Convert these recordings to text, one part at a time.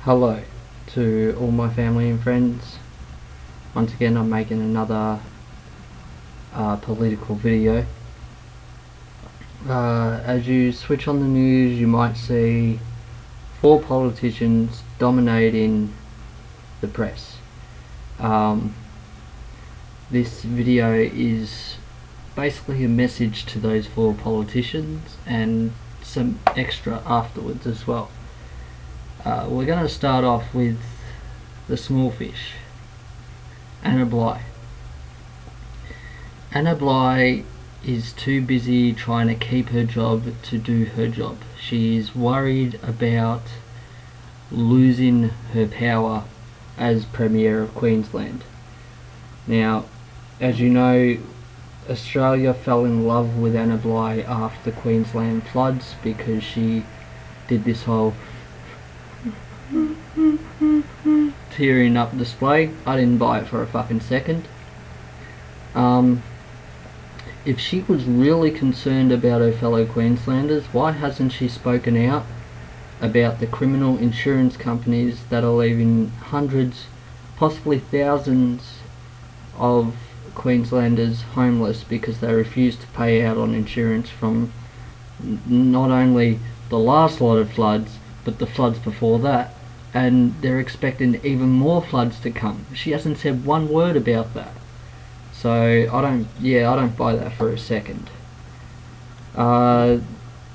Hello to all my family and friends. Once again, I'm making another political video. As you switch on the news, you might see 4 politicians dominating the press. This video is basically a message to those 4 politicians and some extra afterwards as well. We're going to start off with the small fish, Anna Bligh. Anna Bligh is too busy trying to keep her job to do her job. She is worried about losing her power as Premier of Queensland. Now, as you know, Australia fell in love with Anna Bligh after Queensland floods because she did this whole tearing up display. I didn't buy it for a fucking second. If she was really concerned about her fellow Queenslanders, why hasn't she spoken out about the criminal insurance companies that are leaving hundreds, possibly thousands of Queenslanders homeless because they refuse to pay out on insurance from not only the last lot of floods but the floods before that, and they're expecting even more floods to come. She hasn't said one word about that, so I don't buy that for a second. The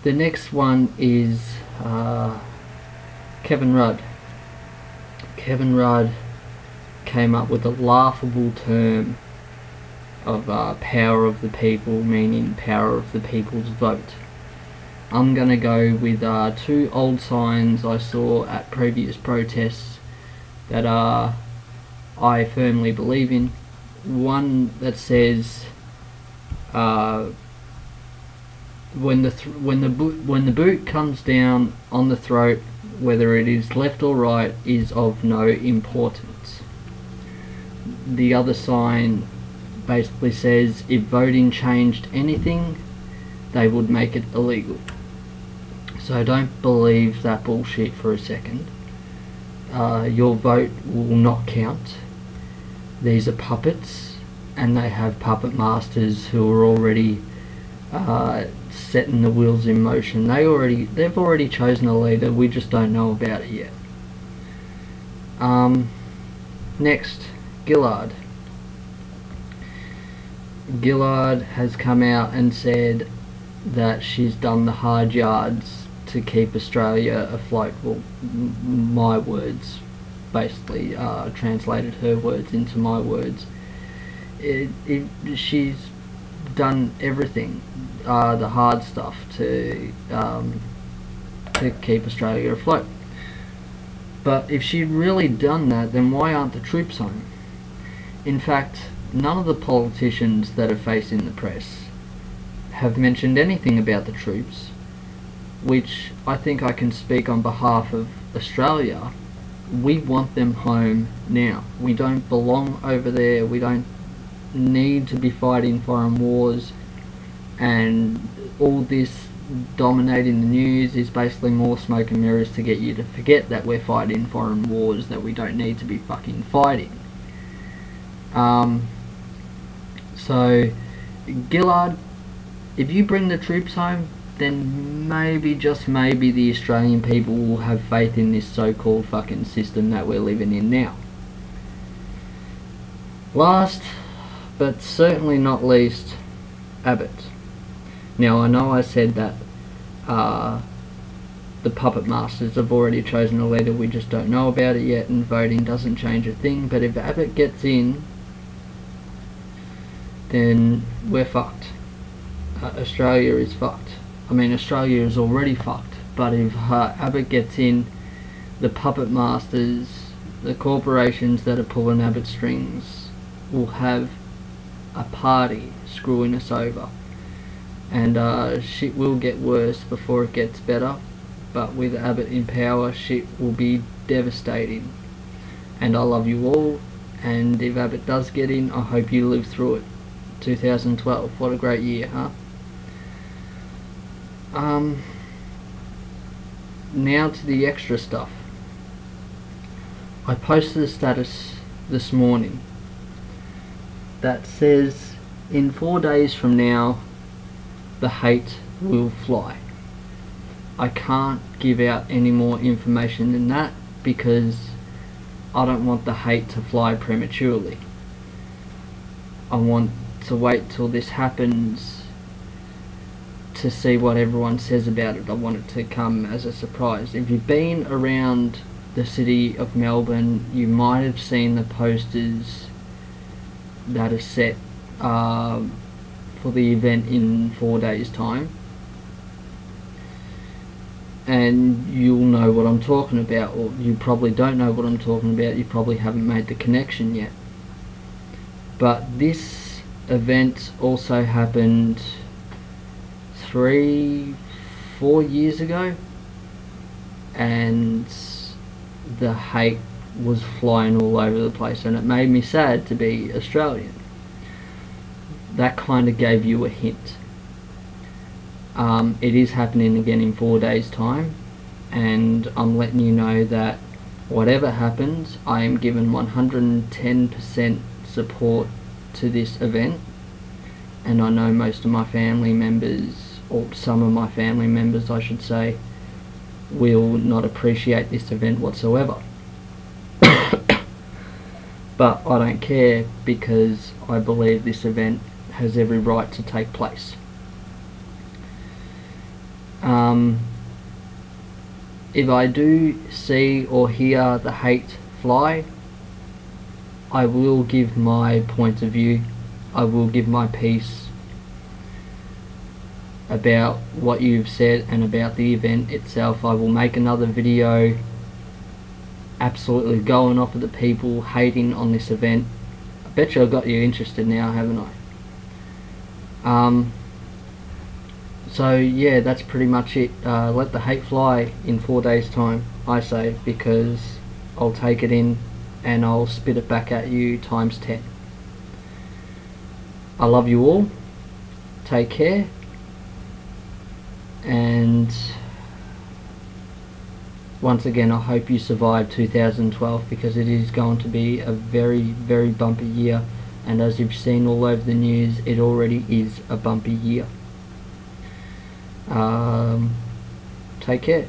next one is Kevin Rudd. Kevin Rudd came up with a laughable term of power of the people, meaning power of the people's vote. I'm gonna go with 2 old signs I saw at previous protests that I firmly believe in. One that says when the boot comes down on the throat, whether it is left or right is of no importance. The other sign basically says if voting changed anything, they would make it illegal. So don't believe that bullshit for a second. Your vote will not count. These are puppets, and they have puppet masters who are already setting the wheels in motion. They've already chosen a leader. We just don't know about it yet. Next, Gillard. Gillard has come out and said that she's done the hard yards to keep Australia afloat. Well, my words, basically translated her words into my words. She's done everything, the hard stuff to keep Australia afloat. But if she'd really done that, then why aren't the troops home? In fact, none of the politicians that are facing the press have mentioned anything about the troops, which I think I can speak on behalf of Australia. We want them home now. We don't belong over there. We don't need to be fighting foreign wars, and all this dominating the news is basically more smoke and mirrors to get you to forget that we're fighting foreign wars that we don't need to be fucking fighting. So Gillard, if you bring the troops home, then maybe, just maybe, the Australian people will have faith in this so-called fucking system that we're living in now. Last, but certainly not least, Abbott. Now, I know I said that the puppet masters have already chosen a leader, we just don't know about it yet, and voting doesn't change a thing, but if Abbott gets in, then we're fucked. Australia is fucked. I mean, Australia is already fucked, but if Abbott gets in, the puppet masters, the corporations that are pulling Abbott strings, will have a party screwing us over, and shit will get worse before it gets better. But with Abbott in power, shit will be devastating. And I love you all, and if Abbott does get in, I hope you live through it. 2012, what a great year, huh? Now to the extra stuff. I posted a status this morning that says in 4 days from now the hate will fly. I can't give out any more information than that because I don't want the hate to fly prematurely. I want to wait till this happens to see what everyone says about it. I want it to come as a surprise. If you've been around the city of Melbourne, you might have seen the posters that are set for the event in 4 days time, and you'll know what I'm talking about, or you probably don't know what I'm talking about. You probably haven't made the connection yet. But this event also happened 3-4 years ago, and the hate was flying all over the place, and it made me sad to be Australian. That kind of gave you a hint. It is happening again in 4 days time, and I'm letting you know that whatever happens, I am given 110% support to this event, and I know most of my family members, or some of my family members I should say, will not appreciate this event whatsoever. But I don't care, because I believe this event has every right to take place. If I do see or hear the hate fly, I will give my point of view. I will give my piece about what you've said and about the event itself. I will make another video absolutely going off at the people hating on this event. I bet you I've got you interested now, haven't I? So yeah, that's pretty much it. Let the hate fly in 4 days time, I say, because I'll take it in and I'll spit it back at you times 10. I love you all. Take care. And once again, I hope you survive 2012, because it is going to be a very, very bumpy year, and as you've seen all over the news, it already is a bumpy year. Take care.